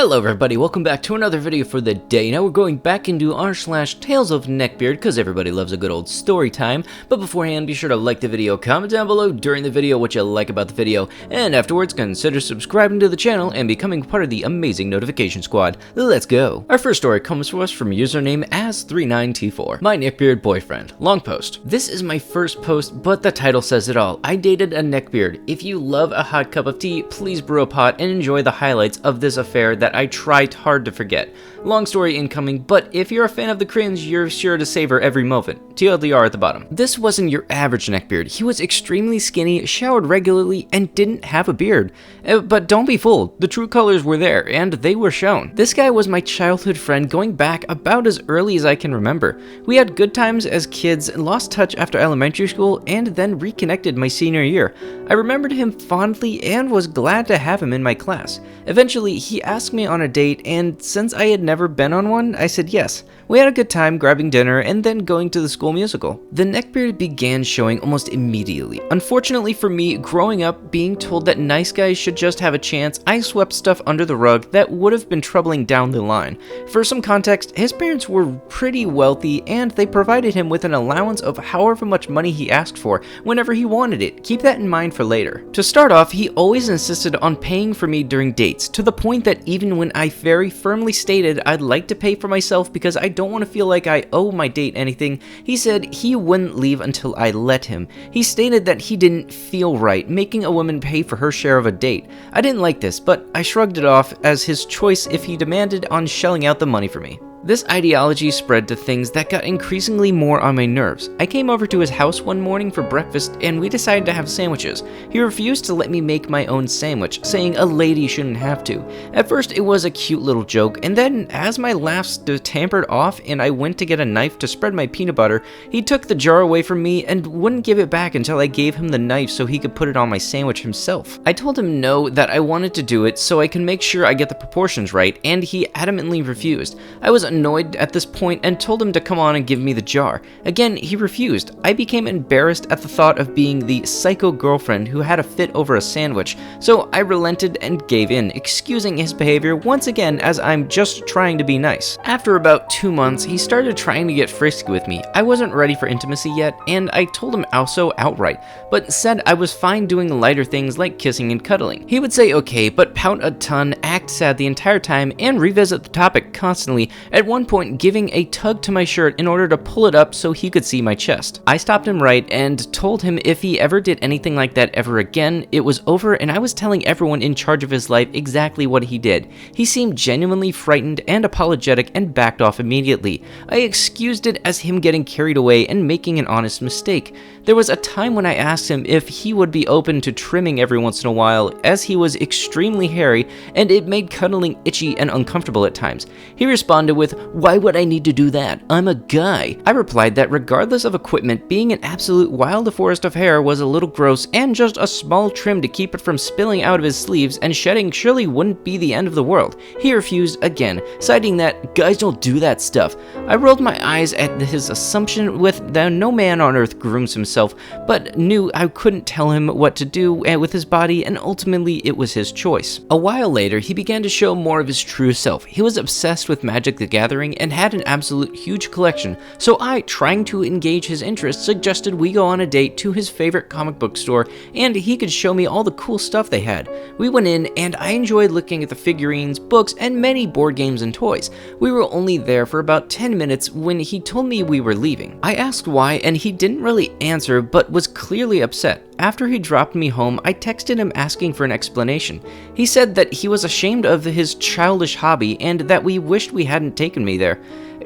Hello everybody, welcome back to another video for the day. Now we're going back into r/Tales of Neckbeard because everybody loves a good old story time. But beforehand, be sure to like the video, comment down below during the video what you like about the video, and afterwards consider subscribing to the channel and becoming part of the amazing notification squad. Let's go! Our first story comes to us from username as39t4. My neckbeard boyfriend. Long post. This is my first post, but the title says it all. I dated a neckbeard. If you love a hot cup of tea, please brew a pot and enjoy the highlights of this affair that I tried hard to forget. Long story incoming, but if you're a fan of the cringe, you're sure to savor every moment. TLDR at the bottom. This wasn't your average neckbeard. He was extremely skinny, showered regularly, and didn't have a beard. But don't be fooled, the true colors were there, and they were shown. This guy was my childhood friend going back about as early as I can remember. We had good times as kids, lost touch after elementary school, and then reconnected my senior year. I remembered him fondly and was glad to have him in my class. Eventually, he asked me on a date, and since I had never been on one, I said yes. We had a good time grabbing dinner and then going to the school musical. The neckbeard began showing almost immediately. Unfortunately for me, growing up, being told that nice guys should just have a chance, I swept stuff under the rug that would have been troubling down the line. For some context, his parents were pretty wealthy and they provided him with an allowance of however much money he asked for whenever he wanted it. Keep that in mind for later. To start off, he always insisted on paying for me during dates, to the point that even when I very firmly stated I'd like to pay for myself because I don't want to feel like I owe my date anything, he said he wouldn't leave until I let him. He stated that he didn't feel right making a woman pay for her share of a date. I didn't like this, but I shrugged it off as his choice if he demanded on shelling out the money for me. This ideology spread to things that got increasingly more on my nerves. I came over to his house one morning for breakfast and we decided to have sandwiches. He refused to let me make my own sandwich, saying a lady shouldn't have to. At first it was a cute little joke, and then as my laughs tampered off and I went to get a knife to spread my peanut butter, he took the jar away from me and wouldn't give it back until I gave him the knife so he could put it on my sandwich himself. I told him no, that I wanted to do it so I can make sure I get the proportions right, and he adamantly refused. I was annoyed at this point and told him to come on and give me the jar. Again, he refused. I became embarrassed at the thought of being the psycho girlfriend who had a fit over a sandwich, so I relented and gave in, excusing his behavior once again as I'm just trying to be nice. After about 2 months, he started trying to get frisky with me. I wasn't ready for intimacy yet, and I told him also outright, but said I was fine doing lighter things like kissing and cuddling. He would say okay, but pout a ton, act sad the entire time, and revisit the topic constantly, at one point giving a tug to my shirt in order to pull it up so he could see my chest. I stopped him right and told him if he ever did anything like that ever again, it was over and I was telling everyone in charge of his life exactly what he did. He seemed genuinely frightened and apologetic and backed off immediately. I excused it as him getting carried away and making an honest mistake. There was a time when I asked him if he would be open to trimming every once in a while, as he was extremely hairy and it made cuddling itchy and uncomfortable at times. He responded with, "Why would I need to do that? I'm a guy." I replied that regardless of equipment, being an absolute wild forest of hair was a little gross, and just a small trim to keep it from spilling out of his sleeves and shedding surely wouldn't be the end of the world. He refused again, citing that guys don't do that stuff. I rolled my eyes at his assumption with that no man on earth grooms himself, but knew I couldn't tell him what to do with his body, and ultimately it was his choice. A while later, he began to show more of his true self. He was obsessed with Magic the Gathering and had an absolute huge collection, so I, trying to engage his interest, suggested we go on a date to his favorite comic book store and he could show me all the cool stuff they had. We went in and I enjoyed looking at the figurines, books, and many board games and toys. We were only there for about 10 minutes when he told me we were leaving. I asked why and he didn't really answer but was clearly upset. After he dropped me home, I texted him asking for an explanation. He said that he was ashamed of his childish hobby and that we wished we hadn't taken me there.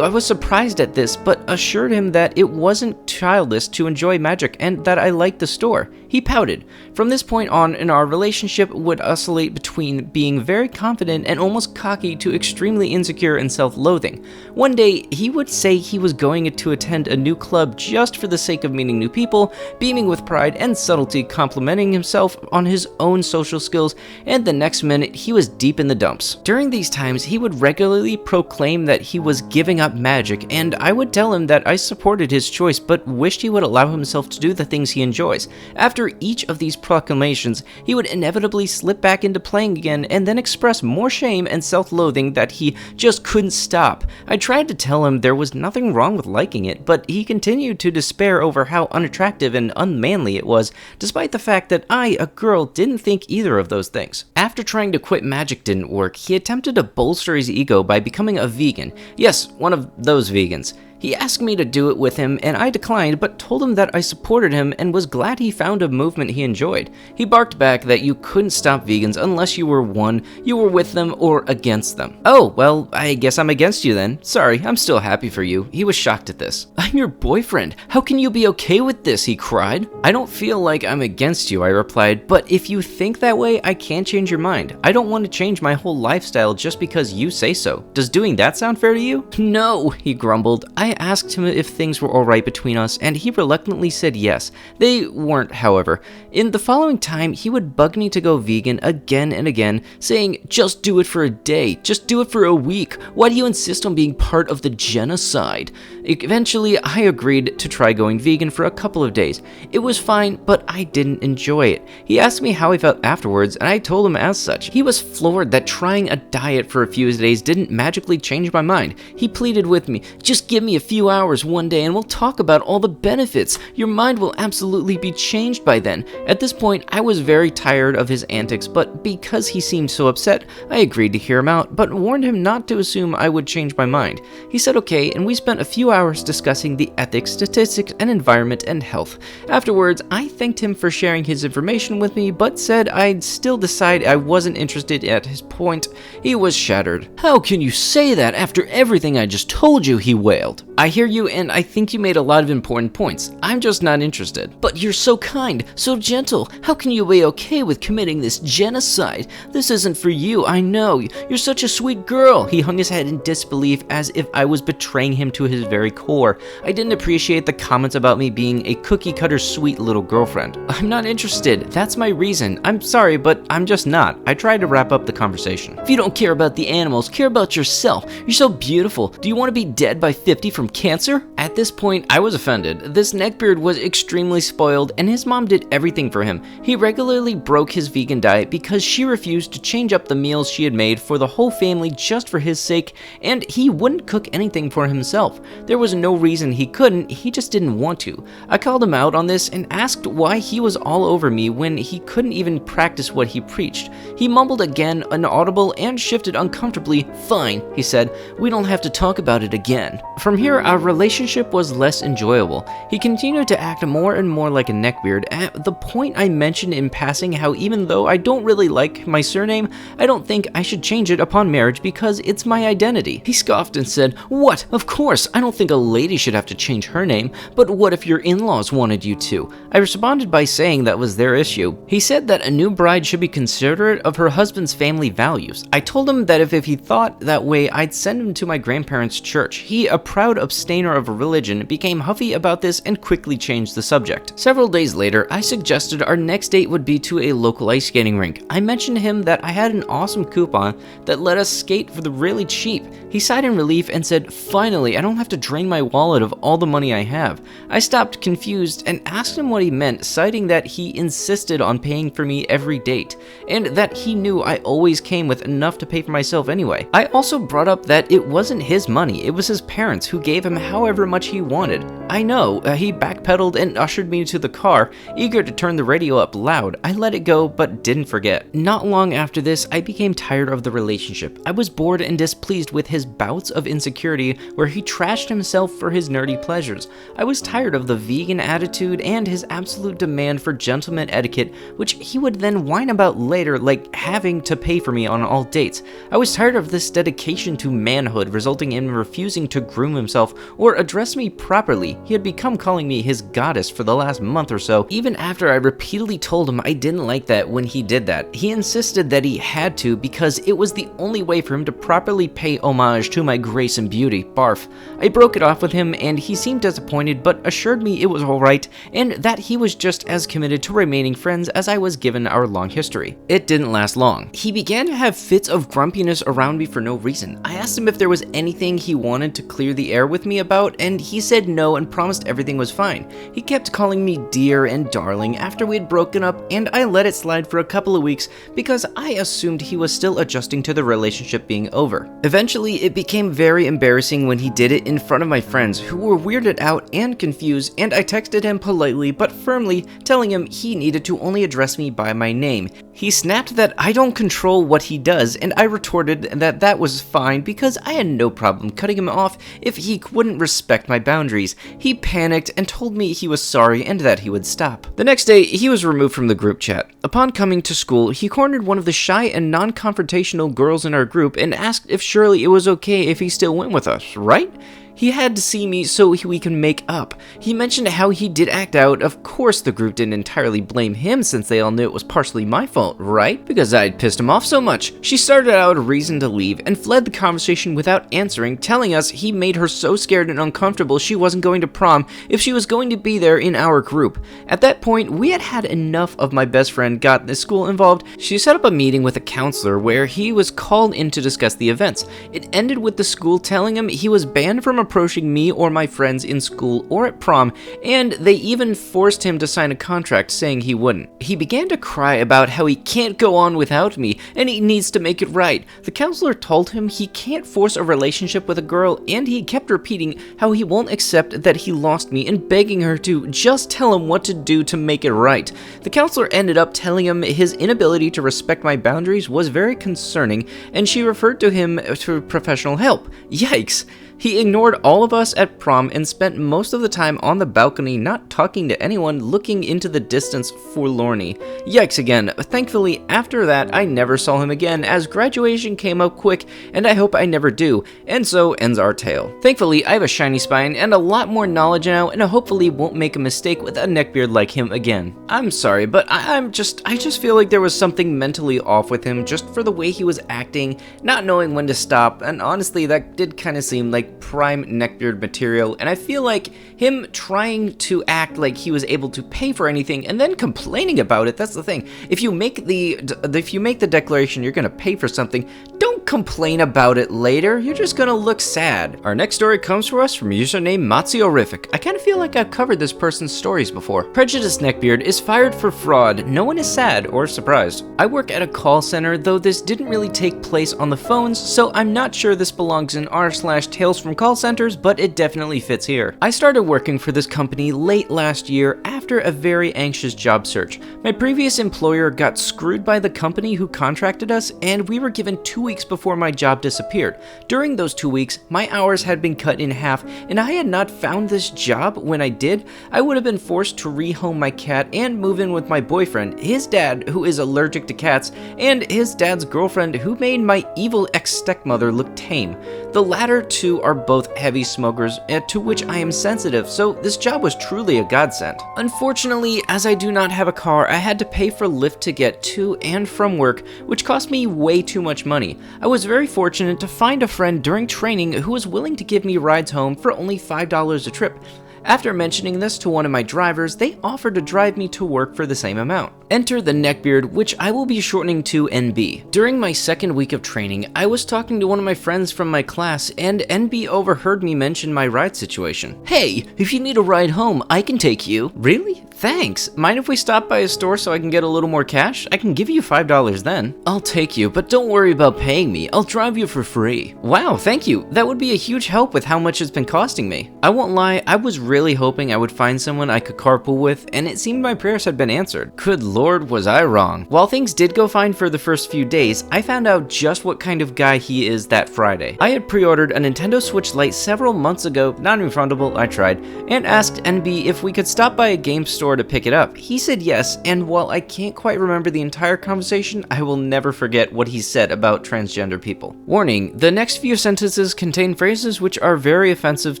I was surprised at this, but assured him that it wasn't childish to enjoy Magic and that I liked the store. He pouted. From this point on, in our relationship would oscillate between being very confident and almost cocky to extremely insecure and self-loathing. One day, he would say he was going to attend a new club just for the sake of meeting new people, beaming with pride and subtlety, complimenting himself on his own social skills, and the next minute, he was deep in the dumps. During these times, he would regularly proclaim that he was giving bring up magic, and I would tell him that I supported his choice but wished he would allow himself to do the things he enjoys. After each of these proclamations, he would inevitably slip back into playing again and then express more shame and self-loathing that he just couldn't stop. I tried to tell him there was nothing wrong with liking it, but he continued to despair over how unattractive and unmanly it was, despite the fact that I, a girl, didn't think either of those things. After trying to quit magic didn't work, he attempted to bolster his ego by becoming a vegan. Yes, one of those vegans. He asked me to do it with him, and I declined, but told him that I supported him and was glad he found a movement he enjoyed. He barked back that you couldn't stop vegans unless you were with them or against them. Oh, well, I guess I'm against you then. Sorry, I'm still happy for you. He was shocked at this. I'm your boyfriend. How can you be okay with this? He cried. I don't feel like I'm against you, I replied, but if you think that way, I can't change your mind. I don't want to change my whole lifestyle just because you say so. Does doing that sound fair to you? No, he grumbled. I asked him if things were alright between us, and he reluctantly said yes. They weren't, however. In the following time, he would bug me to go vegan again and again, saying, just do it for a day, just do it for a week. Why do you insist on being part of the genocide? Eventually, I agreed to try going vegan for a couple of days. It was fine, but I didn't enjoy it. He asked me how I felt afterwards, and I told him as such. He was floored that trying a diet for a few days didn't magically change my mind. He pleaded with me, just give me a few hours one day and we'll talk about all the benefits. Your mind will absolutely be changed by then. At this point, I was very tired of his antics, but because he seemed so upset, I agreed to hear him out, but warned him not to assume I would change my mind. He said okay, and we spent a few hours discussing the ethics, statistics, and environment and health. Afterwards, I thanked him for sharing his information with me, but said I'd still decide I wasn't interested at his point. He was shattered. How can you say that after everything I just told you? He wailed. I hear you, and I think you made a lot of important points. I'm just not interested. But you're so kind, so gentle. How can you be okay with committing this genocide? This isn't for you, I know. You're such a sweet girl. He hung his head in disbelief as if I was betraying him to his very core. I didn't appreciate the comments about me being a cookie-cutter sweet little girlfriend. I'm not interested. That's my reason. I'm sorry, but I'm just not. I tried to wrap up the conversation. If you don't care about the animals, care about yourself. You're so beautiful. Do you want to be dead by 50 from cancer? At this point, I was offended. This neckbeard was extremely spoiled, and his mom did everything for him. He regularly broke his vegan diet because she refused to change up the meals she had made for the whole family just for his sake, and he wouldn't cook anything for himself. There was no reason he couldn't, he just didn't want to. I called him out on this and asked why he was all over me when he couldn't even practice what he preached. He mumbled again, inaudible, and shifted uncomfortably. Fine, he said, we don't have to talk about it again. From here, our relationship was less enjoyable. He continued to act more and more like a neckbeard, at the point I mentioned in passing how even though I don't really like my surname, I don't think I should change it upon marriage because it's my identity. He scoffed and said, what? Of course, I don't think a lady should have to change her name, but what if your in-laws wanted you to? I responded by saying that was their issue. He said that a new bride should be considerate of her husband's family values. I told him that if he thought that way, I'd send him to my grandparents' church. He, a proud abstainer of religion, became huffy about this and quickly changed the subject. Several days later, I suggested our next date would be to a local ice skating rink. I mentioned to him that I had an awesome coupon that let us skate for the really cheap. He sighed in relief and said, finally, I don't have to drain my wallet of all the money I have. I stopped confused and asked him what he meant, citing that he insisted on paying for me every date, and that he knew I always came with enough to pay for myself anyway. I also brought up that it wasn't his money, it was his parents who gave him however much he wanted. I know, he backpedaled and ushered me to the car, eager to turn the radio up loud. I let it go, but didn't forget. Not long after this, I became tired of the relationship. I was bored and displeased with his bouts of insecurity where he trashed himself for his nerdy pleasures. I was tired of the vegan attitude and his absolute demand for gentleman etiquette, which he would then whine about later, like having to pay for me on all dates. I was tired of this dedication to manhood resulting in refusing to groom himself or address me properly. he had become calling me his goddess for the last month or so, even after I repeatedly told him I didn't like that when he did that. He insisted that he had to because it was the only way for him to properly pay homage to my grace and beauty. Barf. I broke it off with him and he seemed disappointed but assured me it was alright and that he was just as committed to remaining friends as I was given our long history. It didn't last long. He began to have fits of grumpiness around me for no reason. I asked him if there was anything he wanted to clear the air with me about and he said no and promised everything was fine. He kept calling me dear and darling after we had broken up and I let it slide for a couple of weeks because I assumed he was still adjusting to the relationship being over. Eventually, it became very embarrassing when he did it in front of my friends who were weirded out and confused, and I texted him politely but firmly telling him he needed to only address me by my name. He snapped that I don't control what he does, and I retorted that that was fine because I had no problem cutting him off if he wouldn't respect my boundaries. He panicked and told me he was sorry and that he would stop. The next day, he was removed from the group chat. Upon coming to school, he cornered one of the shy and non-confrontational girls in our group and asked if surely it was okay if he still went with us, right? He had to see me so we can make up. He mentioned how he did act out. Of course the group didn't entirely blame him since they all knew it was partially my fault, right? Because I'd pissed him off so much. She started out a reason to leave and fled the conversation without answering, telling us he made her so scared and uncomfortable she wasn't going to prom if she was going to be there in our group. At that point, we had had enough of my best friend got the school involved. She set up a meeting with a counselor where he was called in to discuss the events. It ended with the school telling him he was banned from approaching me or my friends in school or at prom, and they even forced him to sign a contract saying he wouldn't. He began to cry about how he can't go on without me and he needs to make it right. The counselor told him he can't force a relationship with a girl, and he kept repeating how he won't accept that he lost me and begging her to just tell him what to do to make it right. The counselor ended up telling him his inability to respect my boundaries was very concerning, and she referred to him to professional help. Yikes! He ignored all of us at prom and spent most of the time on the balcony not talking to anyone, looking into the distance forlornly. Yikes again. Thankfully, after that, I never saw him again as graduation came up quick, and I hope I never do, and so ends our tale. Thankfully, I have a shiny spine and a lot more knowledge now, and I hopefully won't make a mistake with a neckbeard like him again. I'm sorry, but I just feel like there was something mentally off with him just for the way he was acting, not knowing when to stop, and honestly, that did kind of seem like prime neckbeard material, and I feel like him trying to act like he was able to pay for anything and then complaining about it. That's the thing. If you make the declaration you're gonna pay for something, don't complain about it later. You're just gonna look sad. Our next story comes to us from username Matsuorific. I kind of feel like I've covered this person's stories before. Prejudiced neckbeard is fired for fraud. No one is sad or surprised. I work at a call center, though this didn't really take place on the phones, so I'm not sure this belongs in r/Tales from Call Centers, but it definitely fits here. I started working for this company late last year after a very anxious job search. My previous employer got screwed by the company who contracted us, and we were given 2 weeks before my job disappeared. During those 2 weeks, my hours had been cut in half, and I had not found this job. When I did, I would have been forced to rehome my cat and move in with my boyfriend, his dad, who is allergic to cats, and his dad's girlfriend, who made my evil ex-stepmother look tame. The latter two are both heavy smokers, to which I am sensitive, so this job was truly a godsend. Unfortunately, as I do not have a car, I had to pay for Lyft to get to and from work, which cost me way too much money. I was very fortunate to find a friend during training who was willing to give me rides home for only $5 a trip. After mentioning this to one of my drivers, they offered to drive me to work for the same amount. Enter the neckbeard, which I will be shortening to NB. During my second week of training, I was talking to one of my friends from my class, and NB overheard me mention my ride situation. "Hey, if you need a ride home, I can take you." "Really? Thanks. Mind if we stop by a store so I can get a little more cash? I can give you $5 then." "I'll take you, but don't worry about paying me. I'll drive you for free." "Wow, thank you. That would be a huge help with how much it's been costing me." I won't lie, I was really hoping I would find someone I could carpool with, and it seemed my prayers had been answered. Good lord. Lord, was I wrong. While things did go fine for the first few days, I found out just what kind of guy he is that Friday. I had pre-ordered a Nintendo Switch Lite several months ago, non-refundable, I tried, and asked NB if we could stop by a game store to pick it up. He said yes, and while I can't quite remember the entire conversation, I will never forget what he said about transgender people. Warning, the next few sentences contain phrases which are very offensive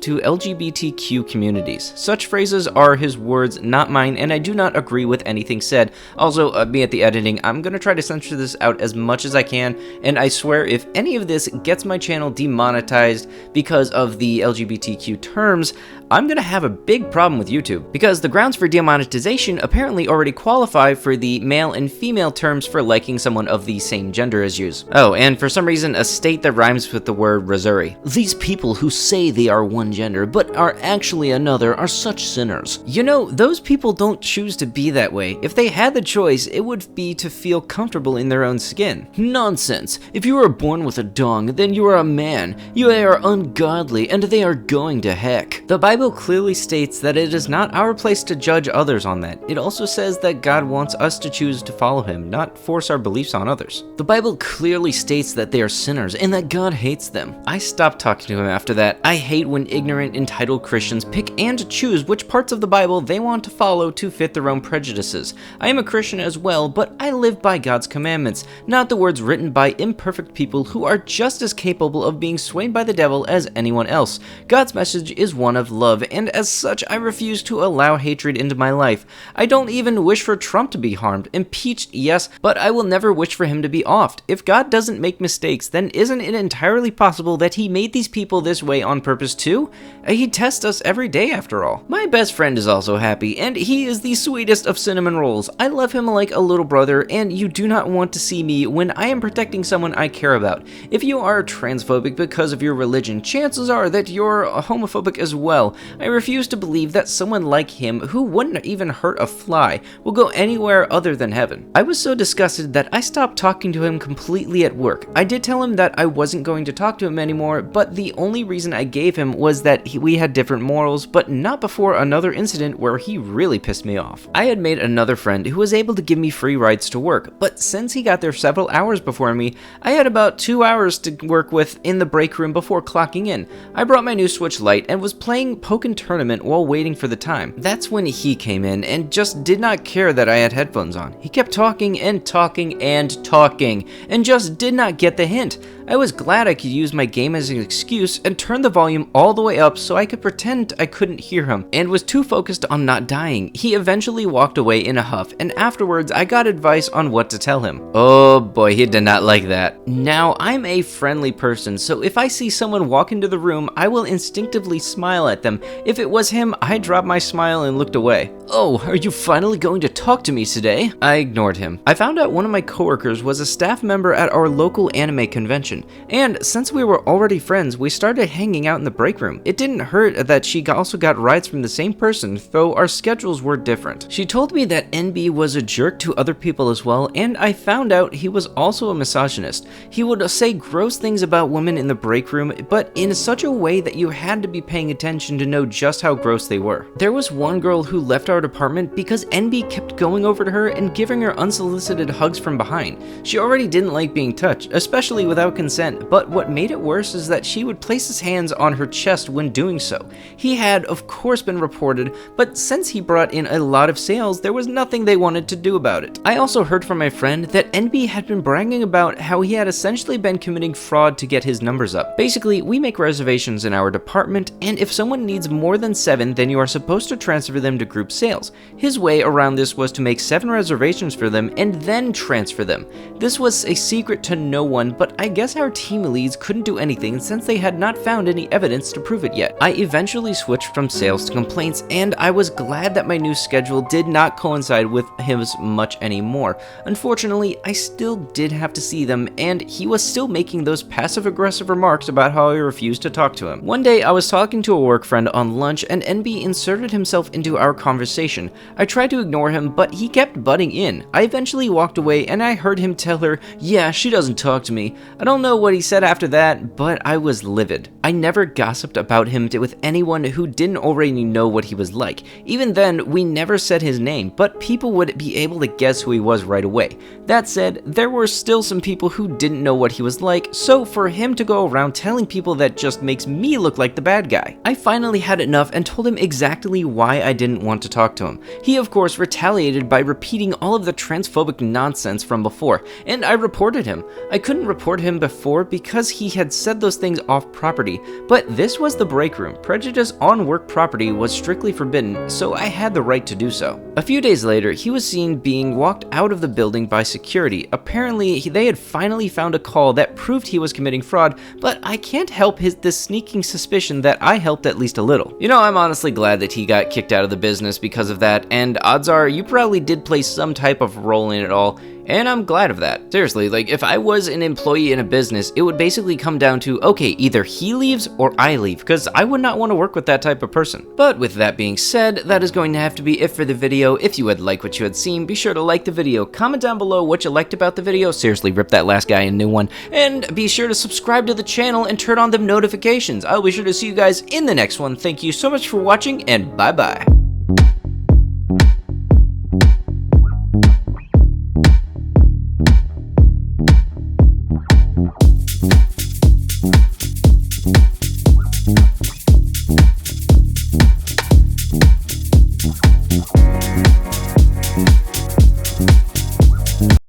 to LGBTQ communities. Such phrases are his words, not mine, and I do not agree with anything said. Also, me at the editing, I'm gonna try to censor this out as much as I can, and I swear if any of this gets my channel demonetized because of the LGBTQ terms, I'm gonna have a big problem with YouTube, because the grounds for demonetization apparently already qualify for the male and female terms for liking someone of the same gender as you. Oh, and for some reason, a state that rhymes with the word Missouri. These people who say they are one gender, but are actually another, are such sinners. You know, those people don't choose to be that way. If they had the choice, it would be to feel comfortable in their own skin. Nonsense. If you are born with a dong, then you are a man. You are ungodly, and they are going to heck. The Bible clearly states that it is not our place to judge others on that. It also says that God wants us to choose to follow him, not force our beliefs on others. The Bible clearly states that they are sinners and that God hates them. I stopped talking to him after that. I hate when ignorant, entitled Christians pick and choose which parts of the Bible they want to follow to fit their own prejudices. I am a Christian as well, but I live by God's commandments, not the words written by imperfect people who are just as capable of being swayed by the devil as anyone else. God's message is one of love, and as such, I refuse to allow hatred into my life. I don't even wish for Trump to be harmed. Impeached, yes, but I will never wish for him to be offed. If God doesn't make mistakes, then isn't it entirely possible that he made these people this way on purpose too? He tests us every day after all. My best friend is also happy, and he is the sweetest of cinnamon rolls. I love him like a little brother, and you do not want to see me when I am protecting someone I care about. If you are transphobic because of your religion, chances are that you're homophobic as well. I refuse to believe that someone like him, who wouldn't even hurt a fly, will go anywhere other than heaven. I was so disgusted that I stopped talking to him completely at work. I did tell him that I wasn't going to talk to him anymore, but the only reason I gave him was that we had different morals, but not before another incident where he really pissed me off. I had made another friend who was able to give me free rides to work, but since he got there several hours before me, I had about 2 hours to work with in the break room before clocking in. I brought my new Switch Lite and was playing Pokken Tournament while waiting for the time. That's when he came in and just did not care that I had headphones on. He kept talking and talking and talking, and just did not get the hint. I was glad I could use my game as an excuse and turn the volume all the way up so I could pretend I couldn't hear him, and was too focused on not dying. He eventually walked away in a huff, and afterwards I got advice on what to tell him. Oh boy, he did not like that. Now, I'm a friendly person, so if I see someone walk into the room, I will instinctively smile at them. If it was him, I dropped my smile and looked away. Oh, are you finally going to talk to me today? I ignored him. I found out one of my coworkers was a staff member at our local anime convention, and since we were already friends, we started hanging out in the break room. It didn't hurt that she also got rides from the same person, though our schedules were different. She told me that NB was a jerk to other people as well, and I found out he was also a misogynist. He would say gross things about women in the break room, but in such a way that you had to be paying attention to know just how gross they were. There was one girl who left our department because NB kept going over to her and giving her unsolicited hugs from behind. She already didn't like being touched, especially without consent, but what made it worse is that she would place his hands on her chest when doing so. He had, of course, been reported, but since he brought in a lot of sales, there was nothing they wanted to do about it. I also heard from my friend that NB had been bragging about how he had essentially been committing fraud to get his numbers up. Basically, we make reservations in our department, and if someone needs more than 7, then you are supposed to transfer them to group sales. His way around this was to make 7 reservations for them and then transfer them. This was a secret to no one, but I guess our team leads couldn't do anything since they had not found any evidence to prove it yet. I eventually switched from sales to complaints, and I was glad that my new schedule did not coincide with his much anymore. Unfortunately, I still did have to see them, and he was still making those passive-aggressive remarks about how I refused to talk to him. One day, I was talking to a work friend on lunch, and NB inserted himself into our conversation. I tried to ignore him, but he kept butting in. I eventually walked away, and I heard him tell her, "Yeah, she doesn't talk to me. I don't don't know what he said after that, but I was livid. I never gossiped about him with anyone who didn't already know what he was like. Even then, we never said his name, but people would be able to guess who he was right away. That said, there were still some people who didn't know what he was like, so for him to go around telling people that just makes me look like the bad guy. I finally had enough and told him exactly why I didn't want to talk to him. He of course retaliated by repeating all of the transphobic nonsense from before, and I reported him. I couldn't report him before because he had said those things off property, but this was the break room. Prejudice on work property was strictly forbidden, so I had the right to do so. A few days later, he was seen being walked out of the building by security. Apparently, they had finally found a call that proved he was committing fraud, but I can't help this sneaking suspicion that I helped at least a little. You know, I'm honestly glad that he got kicked out of the business because of that, and odds are you probably did play some type of role in it all, and I'm glad of that. Seriously, like, if I was an employee in a business, it would basically come down to, okay, either he leaves or I leave, because I would not want to work with that type of person. But with that being said, that is going to have to be it for the video. If you had liked what you had seen, be sure to like the video, comment down below what you liked about the video, seriously, rip that last guy a new one, and be sure to subscribe to the channel and turn on them notifications. I'll be sure to see you guys in the next one. Thank you so much for watching, and bye-bye.